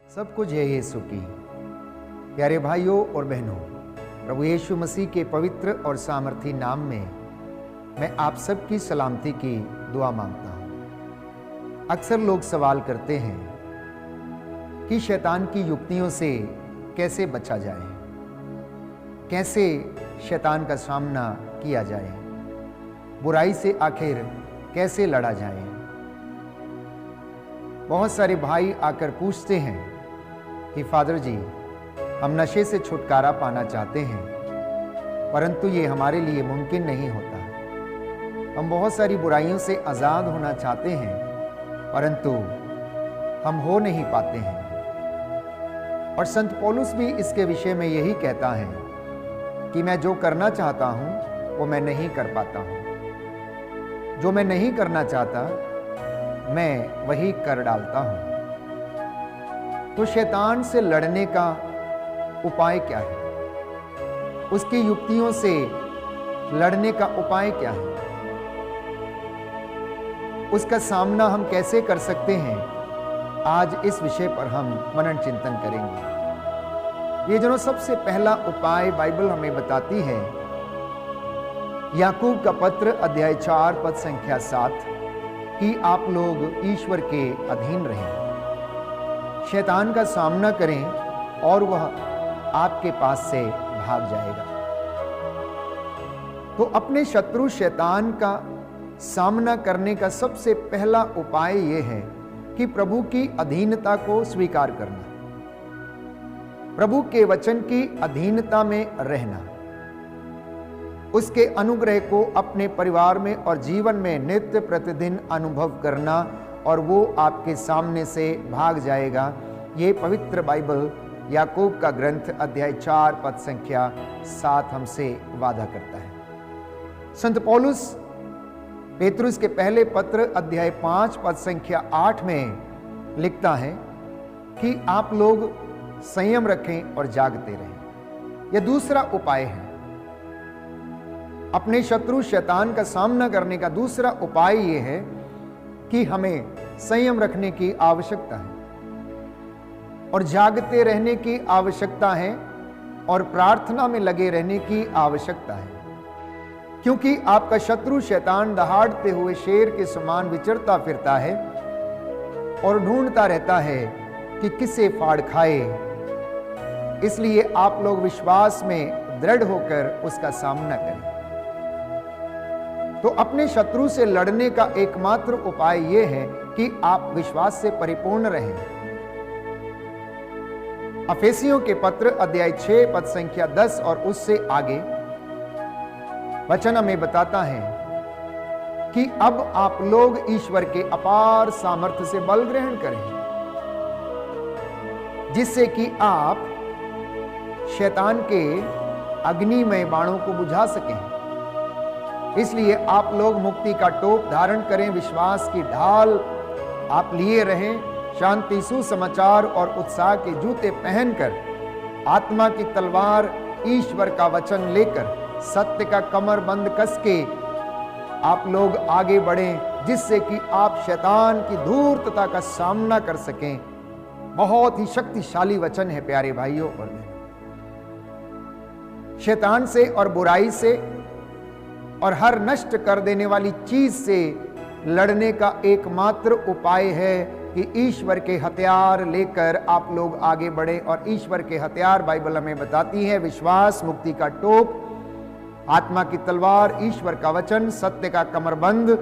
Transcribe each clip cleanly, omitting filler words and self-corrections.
सब कुछ है यीशु की। प्यारे भाइयों और बहनों, प्रभु यीशु मसीह के पवित्र और सामर्थी नाम में मैं आप सबकी सलामती की दुआ मांगता हूँ। अक्सर लोग सवाल करते हैं कि शैतान की युक्तियों से कैसे बचा जाए, कैसे शैतान का सामना किया जाए, बुराई से आखिर कैसे लड़ा जाए। बहुत सारे भाई आकर पूछते हैं कि फादर जी, हम नशे से छुटकारा पाना चाहते हैं, परंतु ये हमारे लिए मुमकिन नहीं होता। हम बहुत सारी बुराइयों से आज़ाद होना चाहते हैं, परंतु हम हो नहीं पाते हैं। और संत पौलुस भी इसके विषय में यही कहता है कि मैं जो करना चाहता हूं वो मैं नहीं कर पाता हूं, जो मैं नहीं करना चाहता मैं वही कर डालता हूं। तो शैतान से लड़ने का उपाय क्या है? उसकी युक्तियों से लड़ने का उपाय क्या है? उसका सामना हम कैसे कर सकते हैं? आज इस विषय पर हम मनन चिंतन करेंगे। ये जो सबसे पहला उपाय बाइबल हमें बताती है, याकूब का पत्र अध्याय 4 पद संख्या 7 कि आप लोग ईश्वर के अधीन रहें, शैतान का सामना करें और वह आपके पास से भाग जाएगा। तो अपने शत्रु शैतान का सामना करने का सबसे पहला उपाय यह है कि प्रभु की अधीनता को स्वीकार करना, प्रभु के वचन की अधीनता में रहना, उसके अनुग्रह को अपने परिवार में और जीवन में नित्य प्रतिदिन अनुभव करना, और वो आपके सामने से भाग जाएगा। ये पवित्र बाइबल याकूब का ग्रंथ अध्याय 4 पद संख्या 7 हमसे वादा करता है। संत पौलुस पेतरुस के पहले पत्र अध्याय 5 पद संख्या 8 में लिखता है कि आप लोग संयम रखें और जागते रहें। यह दूसरा उपाय है। अपने शत्रु शैतान का सामना करने का दूसरा उपाय यह है कि हमें संयम रखने की आवश्यकता है और जागते रहने की आवश्यकता है और प्रार्थना में लगे रहने की आवश्यकता है, क्योंकि आपका शत्रु शैतान दहाड़ते हुए शेर के समान विचरता फिरता है और ढूंढता रहता है कि किसे फाड़ खाए। इसलिए आप लोग विश्वास में दृढ़ होकर उसका सामना करें। तो अपने शत्रु से लड़ने का एकमात्र उपाय यह है कि आप विश्वास से परिपूर्ण रहें। अफेसियों के पत्र अध्याय 6 पद संख्या 10 और उससे आगे वचन हमें बताता है कि अब आप लोग ईश्वर के अपार सामर्थ्य से बल ग्रहण करें, जिससे कि आप शैतान के अग्निमय बाणों को बुझा सकें। इसलिए आप लोग मुक्ति का टोप धारण करें, विश्वास की ढाल आप लिए रहें, शांति सुसमाचार और उत्साह के जूते पहनकर, आत्मा की तलवार ईश्वर का वचन लेकर, सत्य का कमर बंद कस के आप लोग आगे बढ़ें, जिससे कि आप शैतान की धूर्तता का सामना कर सकें। बहुत ही शक्तिशाली वचन है प्यारे भाइयों और बहनों। शैतान से और बुराई से और हर नष्ट कर देने वाली चीज से लड़ने का एकमात्र उपाय है कि ईश्वर के हथियार लेकर आप लोग आगे बढ़े। और ईश्वर के हथियार बाइबल हमें बताती है विश्वास, मुक्ति का टोप, आत्मा की तलवार, ईश्वर का वचन, सत्य का कमरबंद,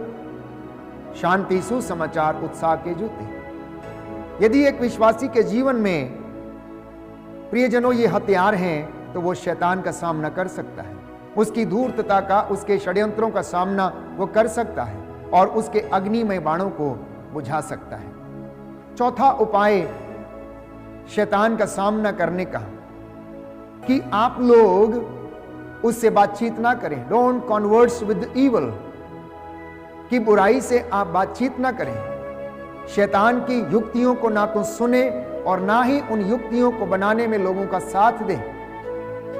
शांति सुसमाचार, उत्साह के जूते। यदि एक विश्वासी के जीवन में प्रियजनों ये हथियार हैं तो वो शैतान का सामना कर सकता है, उसकी धूर्तता का, उसके षड्यंत्रों का सामना वो कर सकता है और उसके अग्निमय बाणों को बुझा सकता है। चौथा उपाय शैतान का सामना करने का कि आप लोग उससे बातचीत ना करें। डोंट कॉन्वर्स विद इवल, कि बुराई से आप बातचीत ना करें। शैतान की युक्तियों को ना तो सुने और ना ही उन युक्तियों को बनाने में लोगों का साथ दें।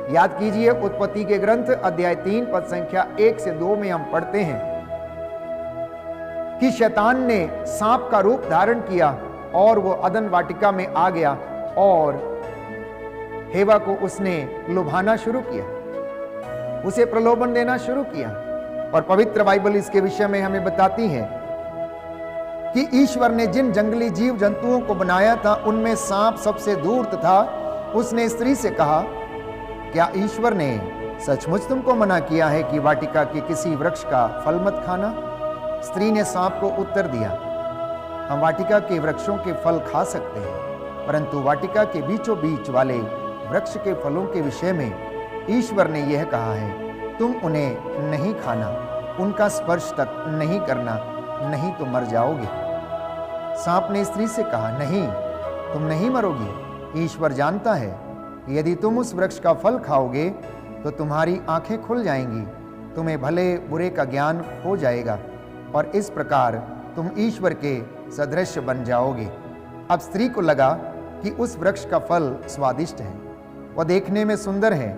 याद कीजिए, उत्पत्ति के ग्रंथ अध्याय 3 पद संख्या 1 से 2 में हम पढ़ते हैं कि शैतान ने सांप का रूप धारण किया और वो अदन वाटिका में आ गया और हेवा को उसने लुभाना शुरू किया, उसे प्रलोभन देना शुरू किया। और पवित्र बाइबल इसके विषय में हमें बताती है कि ईश्वर ने जिन जंगली जीव जंतुओं को बनाया था उनमें सांप सबसे धूर्त था। उसने स्त्री से कहा, क्या ईश्वर ने सचमुच तुमको मना किया है कि वाटिका के किसी वृक्ष का फल मत खाना? स्त्री ने सांप को उत्तर दिया, हम वाटिका के वृक्षों के फल खा सकते हैं, परंतु वाटिका के बीचों बीच वाले वृक्ष के फलों के विषय में ईश्वर ने यह कहा है, तुम उन्हें नहीं खाना, उनका स्पर्श तक नहीं करना, नहीं तो मर जाओगे। सांप ने स्त्री से कहा, नहीं, तुम नहीं मरोगी। ईश्वर जानता है कि यदि तुम उस वृक्ष का फल खाओगे तो तुम्हारी आंखें खुल जाएंगी, तुम्हें भले बुरे का ज्ञान हो जाएगा और इस प्रकार तुम ईश्वर के सदृश बन जाओगे। अब स्त्री को लगा कि उस वृक्ष का फल स्वादिष्ट है, वह देखने में सुंदर है,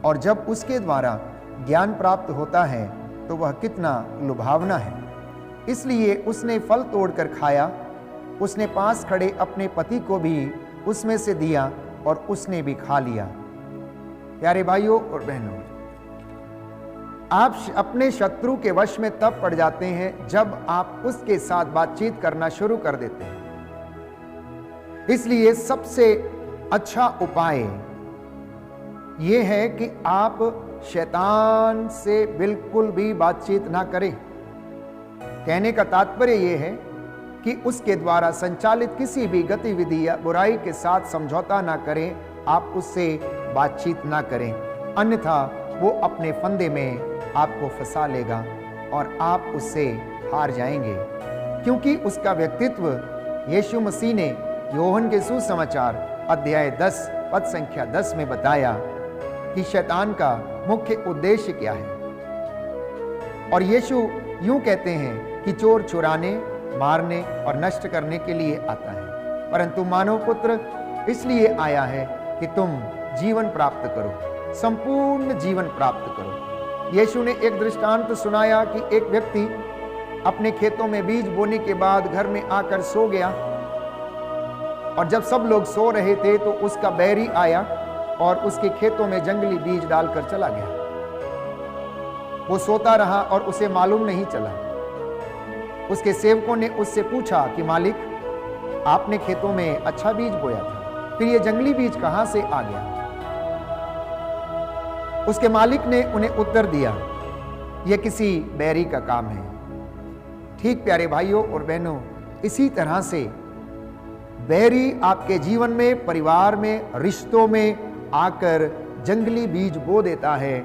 और जब उसके द्वारा ज्ञान प्राप्त होता है तो वह कितना लुभावना है। इसलिए उसने फल तोड़कर खाया। उसने पास खड़े अपने पति को भी उसमें से दिया और उसने भी खा लिया। प्यारे भाइयों और बहनों, आप अपने शत्रु के वश में तब पड़ जाते हैं जब आप उसके साथ बातचीत करना शुरू कर देते हैं। इसलिए सबसे अच्छा उपाय यह है कि आप शैतान से बिल्कुल भी बातचीत ना करें। कहने का तात्पर्य यह है कि उसके द्वारा संचालित किसी भी गतिविधि या बुराई के साथ समझौता ना करें, आप उससे बातचीत ना करें, अन्यथा वो अपने फंदे में आपको फंसा लेगा और आप उससे हार जाएंगे। क्योंकि उसका व्यक्तित्व यीशु मसीह ने योहन के सुसमाचार अध्याय 10 पद संख्या 10 में बताया कि शैतान का मुख्य उद्देश्य क्या है। और यीशु यूं कहते हैं कि चोर चुराने, मारने और नष्ट करने के लिए आता है, परंतु मानव पुत्र इसलिए आया है कि तुम जीवन प्राप्त करो, संपूर्ण जीवन प्राप्त करो। यीशु ने एक दृष्टांत सुनाया कि एक व्यक्ति अपने खेतों में बीज बोने के बाद घर में आकर सो गया, और जब सब लोग सो रहे थे तो उसका बैरी आया और उसके खेतों में जंगली बीज डालकर चला गया। वो सोता रहा और उसे मालूम नहीं चला। उसके सेवकों ने उससे पूछा कि मालिक, आपने खेतों में अच्छा बीज बोया था, फिर ये जंगली बीज कहां से आ गया? उसके मालिक ने उन्हें उत्तर दिया, यह किसी बैरी का काम है। ठीक प्यारे भाइयों और बहनों, इसी तरह से बैरी आपके जीवन में, परिवार में, रिश्तों में आकर जंगली बीज बो देता है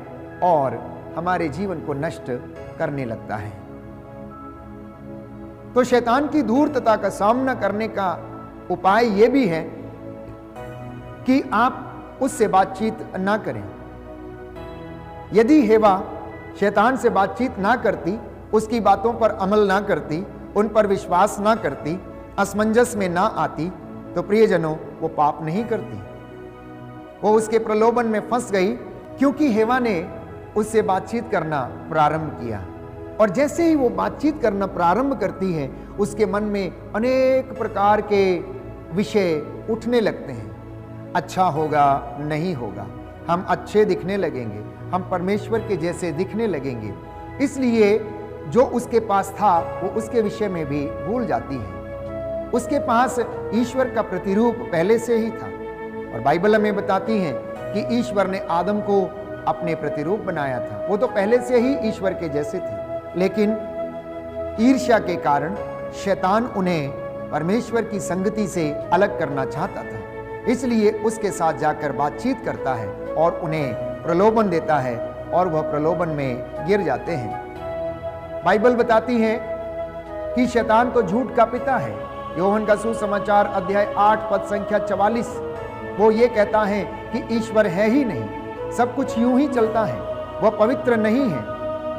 और हमारे जीवन को नष्ट करने लगता है। तो शैतान की धूर्तता का सामना करने का उपाय यह भी है कि आप उससे बातचीत ना करें। यदि हेवा शैतान से बातचीत ना करती, उसकी बातों पर अमल ना करती, उन पर विश्वास ना करती, असमंजस में ना आती, तो प्रियजनों वो पाप नहीं करती। वो उसके प्रलोभन में फंस गई क्योंकि हेवा ने उससे बातचीत करना प्रारंभ किया। और जैसे ही वो बातचीत करना प्रारंभ करती है, उसके मन में अनेक प्रकार के विषय उठने लगते हैं। अच्छा होगा, नहीं होगा, हम अच्छे दिखने लगेंगे, हम परमेश्वर के जैसे दिखने लगेंगे। इसलिए जो उसके पास था वो उसके विषय में भी भूल जाती है। उसके पास ईश्वर का प्रतिरूप पहले से ही था, और बाइबल हमें बताती है कि ईश्वर ने आदम को अपने प्रतिरूप बनाया था। वो तो पहले से ही ईश्वर के जैसे थे, लेकिन ईर्ष्या के कारण शैतान उन्हें परमेश्वर की संगति से अलग करना चाहता था। इसलिए उसके साथ जाकर बातचीत करता है और उन्हें प्रलोभन देता है, और वह प्रलोभन में गिर जाते हैं। बाइबल बताती है कि शैतान तो झूठ का पिता है। योहन का सुसमाचार अध्याय 8 पद संख्या 44, वो ये कहता है कि ईश्वर है ही नहीं, सब कुछ यूं ही चलता है, वह पवित्र नहीं है,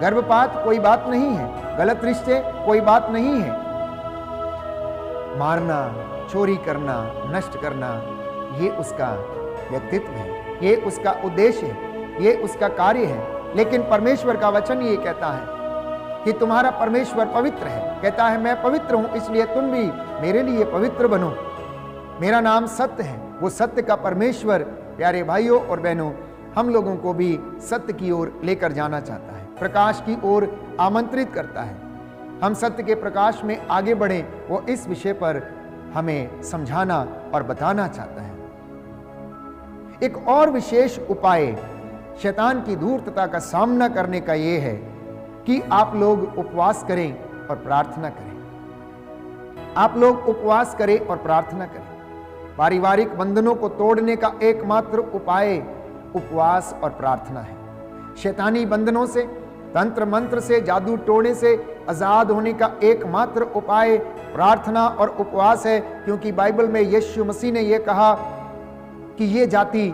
गर्भपात कोई बात नहीं है, गलत रिश्ते कोई बात नहीं है, मारना, चोरी करना, नष्ट करना, ये उसका व्यक्तित्व है, ये उसका उद्देश्य है, ये उसका कार्य है। लेकिन परमेश्वर का वचन ये कहता है कि तुम्हारा परमेश्वर पवित्र है। कहता है मैं पवित्र हूं, इसलिए तुम भी मेरे लिए पवित्र बनो। मेरा नाम सत्य है। वो सत्य का परमेश्वर प्यारे भाइयों और बहनों हम लोगों को भी सत्य की ओर लेकर जाना चाहता है, प्रकाश की ओर आमंत्रित करता है। हम सत्य के प्रकाश में आगे बढ़ें, वो इस विषय पर हमें समझाना और बताना चाहता है। एक और विशेष उपाय शैतान की धूर्तता का सामना करने का यह है कि आप लोग उपवास करें और प्रार्थना करें। आप लोग उपवास करें और प्रार्थना करें। पारिवारिक बंधनों को तोड़ने का एकमात्र उपाय उपवास और प्रार्थना है। शैतानी बंधनों से, तंत्र मंत्र से, जादू टोने से आजाद होने का एकमात्र उपाय प्रार्थना और उपवास है, क्योंकि बाइबल में यीशु मसीह ने यह कहा कि ये जाति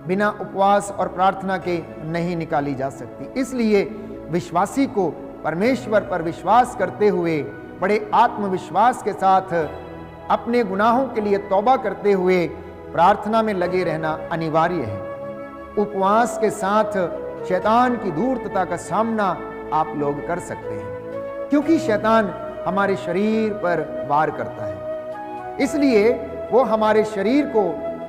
बिना उपवास और प्रार्थना के नहीं निकाली जा सकती। इसलिए विश्वासी को परमेश्वर पर विश्वास करते हुए बड़े आत्मविश्वास के साथ अपने गुनाहों के लिए तौबा करते हुए प्रार्थना में लगे रहना अनिवार्य है। उपवास के साथ शैतान की धूर्तता का सामना आप लोग कर सकते हैं, क्योंकि शैतान हमारे शरीर पर वार करता है। इसलिए वो हमारे शरीर को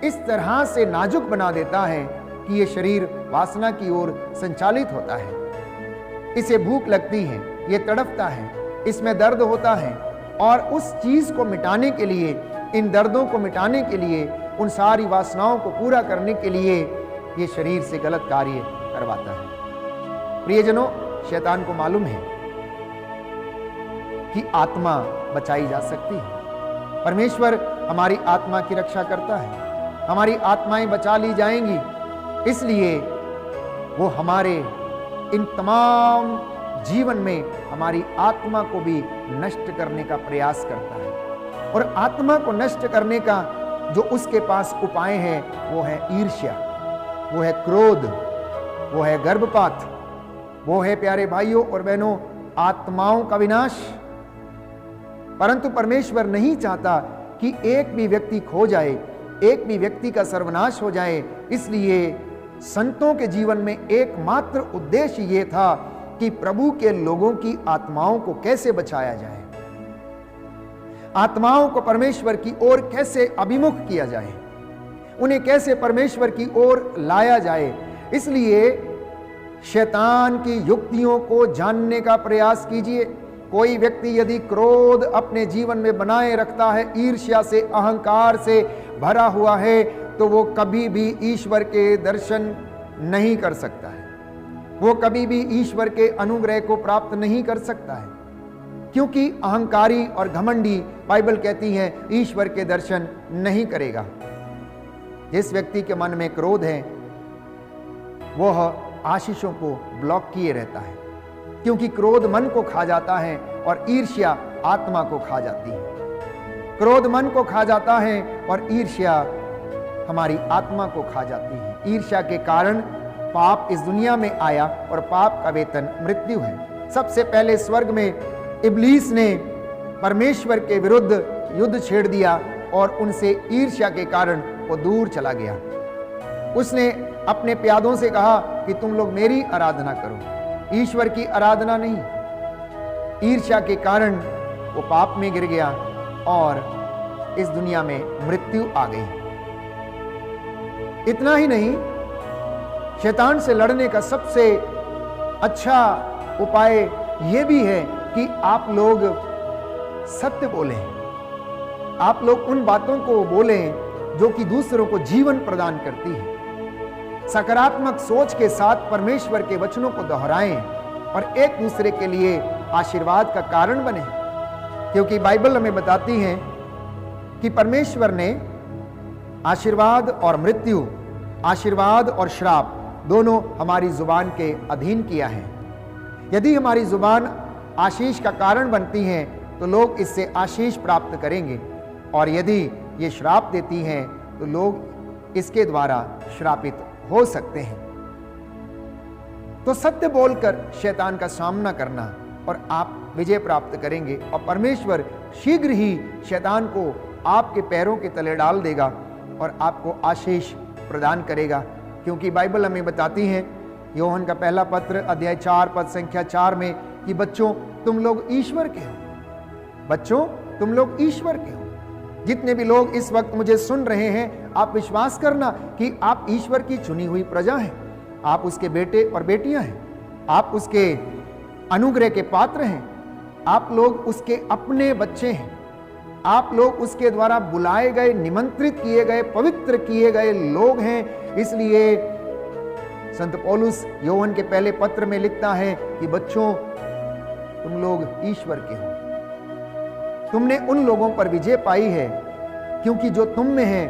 इस तरह से नाजुक बना देता है कि ये शरीर वासना की ओर संचालित होता है। इसे भूख लगती है, ये तड़पता है, इसमें दर्द होता है, और उस चीज को मिटाने के लिए, इन दर्दों को मिटाने के लिए, उन सारी वासनाओं को पूरा करने के लिए ये शरीर से गलत कार्य करवाता है। प्रियजनों, शैतान को मालूम है कि आत्मा बचाई जा सकती है। परमेश्वर हमारी आत्मा की रक्षा करता है, हमारी आत्माएं बचा ली जाएंगी। इसलिए वो हमारे इन तमाम जीवन में हमारी आत्मा को भी नष्ट करने का प्रयास करता है। और आत्मा को नष्ट करने का जो उसके पास उपाय है वो है ईर्ष्या, वो है क्रोध, वो है गर्भपात, वो है प्यारे भाइयों और बहनों आत्माओं का विनाश। परंतु परमेश्वर नहीं चाहता कि एक भी व्यक्ति खो जाए, एक भी व्यक्ति का सर्वनाश हो जाए। इसलिए संतों के जीवन में एकमात्र उद्देश्य यह था कि प्रभु के लोगों की आत्माओं को कैसे बचाया जाए, आत्माओं को परमेश्वर की ओर कैसे अभिमुख किया जाए, उन्हें कैसे परमेश्वर की ओर लाया जाए। इसलिए शैतान की युक्तियों को जानने का प्रयास कीजिए। कोई व्यक्ति यदि क्रोध अपने जीवन में बनाए रखता है, ईर्ष्या से, अहंकार से भरा हुआ है, तो वो कभी भी ईश्वर के दर्शन नहीं कर सकता है, वो कभी भी ईश्वर के अनुग्रह को प्राप्त नहीं कर सकता है। क्योंकि अहंकारी और घमंडी, बाइबल कहती है, ईश्वर के दर्शन नहीं करेगा। जिस व्यक्ति के मन में क्रोध है वह आशीषों को ब्लॉक किए रहता है, क्योंकि क्रोध मन को खा जाता है और ईर्ष्या आत्मा को खा जाती है। क्रोध मन को खा जाता है और ईर्ष्या हमारी आत्मा को खा जाती है। ईर्ष्या के कारण पाप इस दुनिया में आया और पाप का वेतन मृत्यु है। सबसे पहले स्वर्ग में इब्लीस ने परमेश्वर के विरुद्ध युद्ध छेड़ दिया और उनसे ईर्ष्या के कारण वो दूर चला गया। उसने अपने प्यादों से कहा कि तुम लोग मेरी आराधना करो, ईश्वर की आराधना नहीं। ईर्ष्या के कारण वो पाप में गिर गया और इस दुनिया में मृत्यु आ गई। इतना ही नहीं, शैतान से लड़ने का सबसे अच्छा उपाय यह भी है कि आप लोग सत्य बोलें, आप लोग उन बातों को बोलें जो कि दूसरों को जीवन प्रदान करती है। सकारात्मक सोच के साथ परमेश्वर के वचनों को दोहराएं और एक दूसरे के लिए आशीर्वाद का कारण बने, क्योंकि बाइबल हमें बताती है कि परमेश्वर ने आशीर्वाद और मृत्यु, आशीर्वाद और श्राप दोनों हमारी जुबान के अधीन किया है। यदि हमारी जुबान आशीष का कारण बनती है तो लोग इससे आशीष प्राप्त करेंगे, और यदि ये श्राप देती हैं तो लोग इसके द्वारा श्रापित हो सकते हैं। तो सत्य बोलकर शैतान का सामना करना और आप विजय प्राप्त करेंगे, और परमेश्वर शीघ्र ही शैतान को आपके पैरों के तले डाल देगा और आपको आशीष प्रदान करेगा। क्योंकि बाइबल हमें बताती है, योहन का पहला पत्र अध्याय 4 पद संख्या 4 में, कि बच्चों तुम लोग ईश्वर के हो, बच्चों तुम लोग ईश्वर के हो। जितने भी लोग इस वक्त मुझे सुन रहे हैं, आप विश्वास करना कि आप ईश्वर की चुनी हुई प्रजा हैं, आप उसके बेटे और बेटियां हैं, आप उसके अनुग्रह के पात्र हैं, आप लोग उसके अपने बच्चे हैं, आप लोग उसके द्वारा बुलाए गए, निमंत्रित किए गए, पवित्र किए गए लोग हैं। इसलिए संत पौलुस योहन के पहले पत्र में लिखता है कि बच्चों, तुम लोग ईश्वर के हो, तुमने उन लोगों पर विजय पाई है, क्योंकि जो तुम में है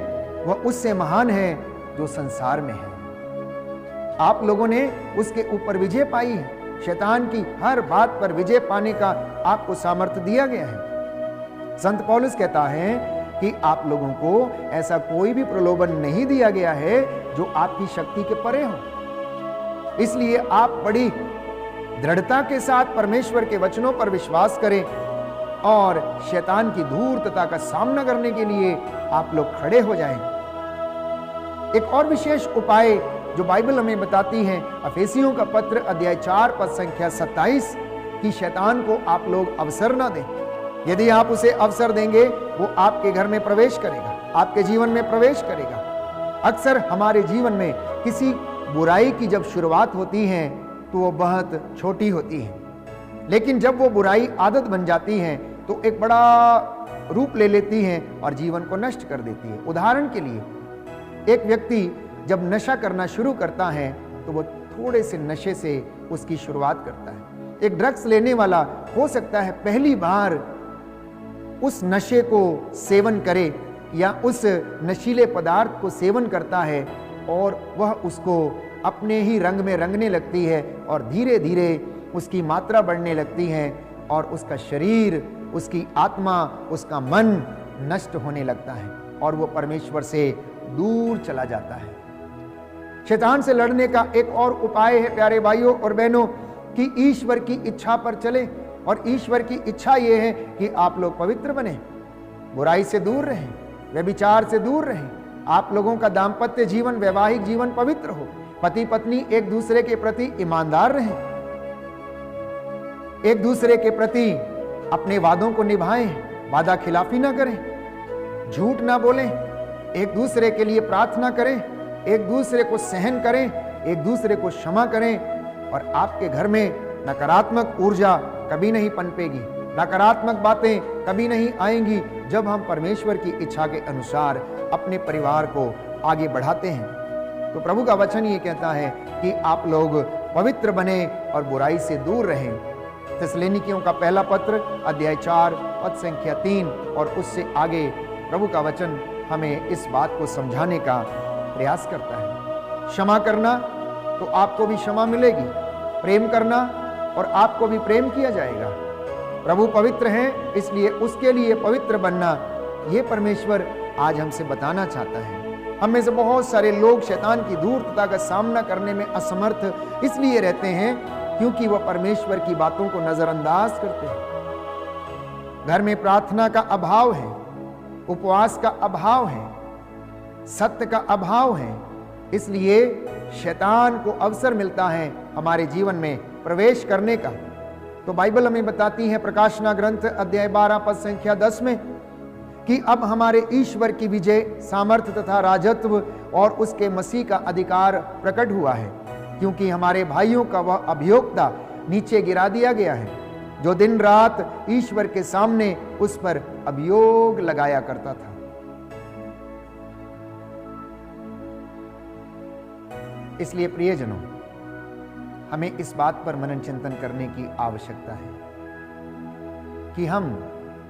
वह उससे महान है जो संसार में है। आप लोगों ने उसके ऊपर विजय पाई है। शैतान की हर बात पर विजय पाने का आपको सामर्थ्य दिया गया है। संत पौलुस कहता है कि आप लोगों को ऐसा कोई भी प्रलोभन नहीं दिया गया है जो आपकी शक्ति के परे हो। इसलिए आप बड़ी दृढ़ता के साथ परमेश्वर के वचनों पर विश्वास करें और शैतान की धूर्तता का सामना करने के लिए आप लोग खड़े हो जाएं। एक और विशेष उपाय जो बाइबल हमें बताती है, अफेसियों का पत्र अध्याय 4 पद संख्या 27, कि शैतान को आप लोग अवसर ना दें। यदि आप उसे अवसर देंगे, वो आपके घर में प्रवेश करेगा, आपके जीवन में प्रवेश करेगा। अक्सर हमारे जीवन में किसी बुराई की जब शुरुआत होती है तो वो बहुत छोटी होती है, लेकिन जब वो बुराई आदत बन जाती है तो एक बड़ा रूप ले लेती है और जीवन को नष्ट कर देती है। उदाहरण के लिए, एक व्यक्ति जब नशा करना शुरू करता है तो वो थोड़े से नशे से उसकी शुरुआत करता है। एक ड्रग्स लेने वाला हो सकता है पहली बार उस नशे को सेवन करे या उस नशीले पदार्थ को सेवन करता है और वह उसको अपने ही रंग में रंगने लगती है और धीरे धीरे उसकी मात्रा बढ़ने लगती है और उसका शरीर, उसकी आत्मा, उसका मन नष्ट होने लगता है और वो परमेश्वर से दूर चला जाता है। शैतान से लड़ने का एक और उपाय है प्यारे भाइयों और बहनों, कि ईश्वर की इच्छा पर चले। और ईश्वर की इच्छा यह है कि आप लोग पवित्र बने, बुराई से दूर रहें, व्यभिचार से दूर रहें, आप लोगों का दाम्पत्य जीवन, वैवाहिक जीवन पवित्र हो, पति पत्नी एक दूसरे के प्रति ईमानदार रहें, एक दूसरे के प्रति अपने वादों को निभाएं, वादा खिलाफी ना करें, झूठ ना बोलें, एक दूसरे के लिए प्रार्थना करें, एक दूसरे को सहन करें, एक दूसरे को क्षमा करें और आपके घर में नकारात्मक ऊर्जा कभी नहीं पनपेगी, नकारात्मक बातें कभी नहीं आएंगी जब हम परमेश्वर की इच्छा के अनुसार अपने परिवार को आगे बढ़ाते हैं। तो प्रभु का वचन ये कहता है कि आप लोग पवित्र बने और बुराई से दूर रहें। थिस्सलुनीकियों का पहला पत्र अध्याय 4 पद संख्या 3 और उससे आगे प्रभु का वचन हमें इस बात को समझाने का प्रयास करता है। क्षमा करना तो आपको भी क्षमा मिलेगी, प्रेम करना और आपको भी प्रेम किया जाएगा। प्रभु पवित्र हैं, इसलिए उसके लिए पवित्र बनना, ये परमेश्वर आज हमसे बताना चाहता है। हम में से बहुत सारे लोग शैतान की धूर्तता का सामना करने में असमर्थ इसलिए रहते हैं क्योंकि वह परमेश्वर की बातों को नजरअंदाज करते हैं। घर में प्रार्थना का अभाव है, उपवास का अभाव है, सत्य का अभाव है, इसलिए शैतान को अवसर मिलता है हमारे जीवन में प्रवेश करने का। तो बाइबल हमें बताती है प्रकाशना ग्रंथ अध्याय 12 पद संख्या 10 में कि अब हमारे ईश्वर की विजय, सामर्थ्य तथा राजत्व और उसके मसीह का अधिकार प्रकट हुआ है, क्योंकि हमारे भाइयों का वह अभियोक्ता नीचे गिरा दिया गया है, जो दिन रात ईश्वर के सामने उस पर अभियोग लगाया करता था। इसलिए प्रियजनों, हमें इस बात पर मनन चिंतन करने की आवश्यकता है कि हम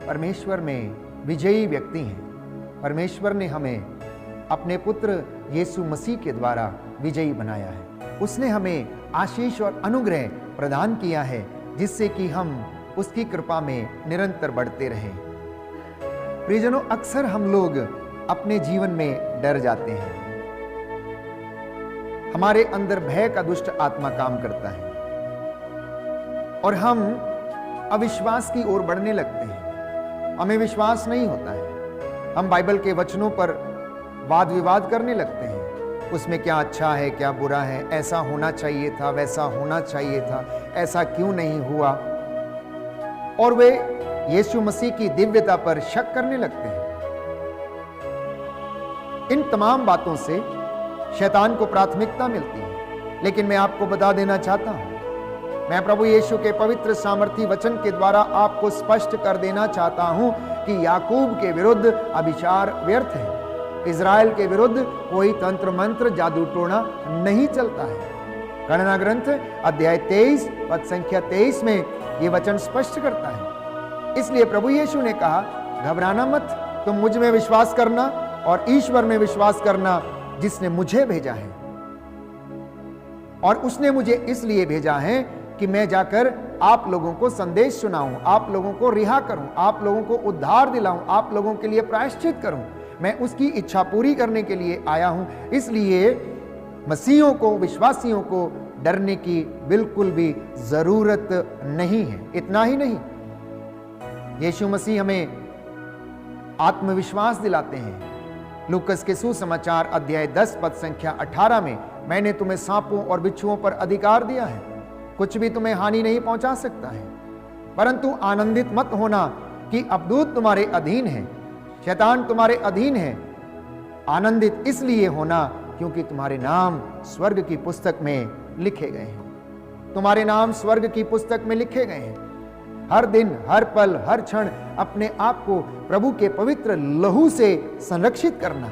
परमेश्वर में विजयी व्यक्ति हैं। परमेश्वर ने हमें अपने पुत्र यीशु मसीह के द्वारा विजयी बनाया है। उसने हमें आशीष और अनुग्रह प्रदान किया है जिससे कि हम उसकी कृपा में निरंतर बढ़ते रहें। प्रियजनों, अक्सर हम लोग अपने जीवन में डर जाते हैं, हमारे अंदर भय का दुष्ट आत्मा काम करता है और हम अविश्वास की ओर बढ़ने लगते हैं। हमें विश्वास नहीं होता है, हम बाइबल के वचनों पर वाद विवाद करने लगते हैं, उसमें क्या अच्छा है क्या बुरा है, ऐसा होना चाहिए था, वैसा होना चाहिए था, ऐसा क्यों नहीं हुआ, और वे यीशु मसीह की दिव्यता पर शक करने लगते हैं। इन तमाम बातों से शैतान को प्राथमिकता मिलती है। लेकिन मैं आपको बता देना चाहता हूं, मैं प्रभु यीशु के पवित्र सामर्थी वचन के द्वारा आपको स्पष्ट कर देना चाहता हूं कि याकूब के विरुद्ध अभिचार व्यर्थ है। इज़राइल के विरुद्ध कोई तंत्र मंत्र जादू टोना नहीं चलता है। गणना ग्रंथ अध्याय 23 पद संख्या 23 में यह वचन स्पष्ट करता है। इसलिए प्रभु यीशु ने कहा, घबराना मत, तुम मुझ में विश्वास करना और ईश्वर में विश्वास करना जिसने मुझे भेजा है। और उसने मुझे इसलिए भेजा है कि मैं जाकर आप लोगों को संदेश सुनाऊं, आप लोगों को रिहा करूं, आप लोगों को उद्धार दिलाऊं, आप लोगों के लिए प्रायश्चित करूं। मैं उसकी इच्छा पूरी करने के लिए आया हूं। इसलिए मसीहों को, विश्वासियों को डरने की बिल्कुल भी जरूरत नहीं है। इतना ही नहीं, यीशु मसीह हमें आत्मविश्वास दिलाते हैं। लूकस के सुसमाचार अध्याय 10 पद संख्या 18 में, मैंने तुम्हें सांपों और बिच्छुओं पर अधिकार दिया है, कुछ भी तुम्हें हानि नहीं पहुंचा सकता है। परंतु आनंदित मत होना कि अबदूत तुम्हारे अधीन है, शैतान तुम्हारे अधीन है। आनंदित इसलिए होना क्योंकि तुम्हारे नाम स्वर्ग की पुस्तक में लिखे गए हैं। तुम्हारे नाम स्वर्ग की पुस्तक में लिखे गए हैं। हर दिन, हर पल, हर क्षण अपने आप को प्रभु के पवित्र लहू से संरक्षित करना,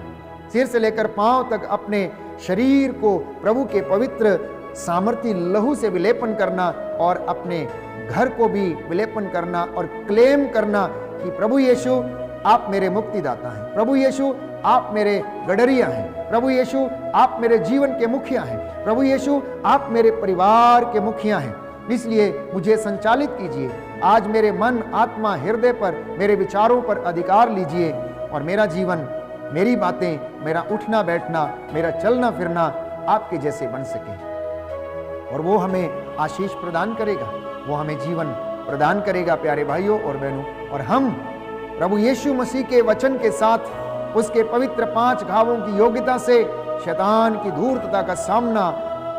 सिर से लेकर पांव तक अपने शरीर को प्रभु के पवित्र सामर्थी लहू से विलेपन करना और अपने घर को भी विलेपन करना और क्लेम करना कि प्रभु यीशु आप मेरे मुक्तिदाता हैं, प्रभु यीशु आप मेरे गडरिया हैं, प्रभु यीशु आप मेरे जीवन के मुखिया हैं, प्रभु यीशु आप मेरे परिवार के मुखिया हैं। इसलिए मुझे संचालित कीजिए। आज मेरे मन, आत्मा, हृदय पर, मेरे विचारों पर अधिकार लीजिए और मेरा जीवन, मेरी बातें, मेरा उठना बैठना, मेरा चलना फिरना आपके जैसे बन सके। और वो हमें आशीष प्रदान करेगा, वो हमें जीवन प्रदान करेगा प्यारे भाइयों और बहनों। और हम प्रभु यीशु मसीह के वचन के साथ उसके पवित्र 5 घावों की योग्यता से शैतान की धूर्तता का सामना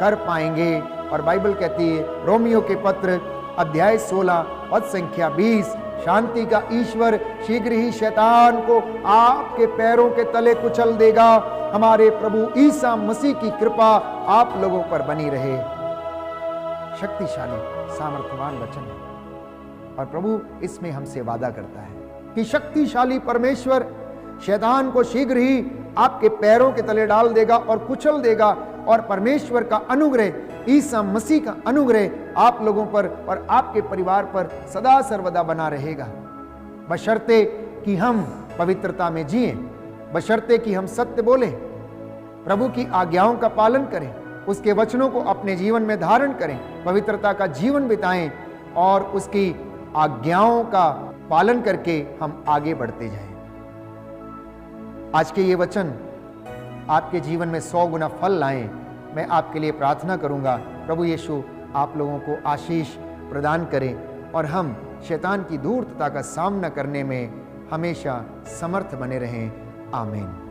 कर पाएंगे। और बाइबल कहती है, रोमियो के पत्र अध्याय 16 पद संख्या 20, शांति का ईश्वर शीघ्र ही शैतान को आपके पैरों के तले कुचल देगा। हमारे प्रभु ईसा मसीह की कृपा आप लोगों पर बनी रहे। शक्तिशाली सामर्थ्यवान वचन है और प्रभु इसमें हमसे वादा करता है कि शक्तिशाली परमेश्वर शैतान को शीघ्र ही आपके पैरों के तले डाल देगा और कुचल देगा। और परमेश्वर का अनुग्रह, ईसा मसीह का अनुग्रह आप लोगों पर और आपके परिवार पर सदा सर्वदा बना रहेगा, बशर्ते कि हम पवित्रता में जिएं, बशर्ते कि हम सत्य बोलें, प्रभु की आज्ञाओं का पालन करें, उसके वचनों को अपने जीवन में धारण करें, पवित्रता का जीवन बिताएं और उसकी आज्ञाओं का पालन करके हम आगे बढ़ते जाएं। आज के ये वचन आपके जीवन में 100 गुना फल लाएं। मैं आपके लिए प्रार्थना करूंगा, प्रभु यीशु आप लोगों को आशीष प्रदान करें और हम शैतान की धूर्तता का सामना करने में हमेशा समर्थ बने रहें। आमीन।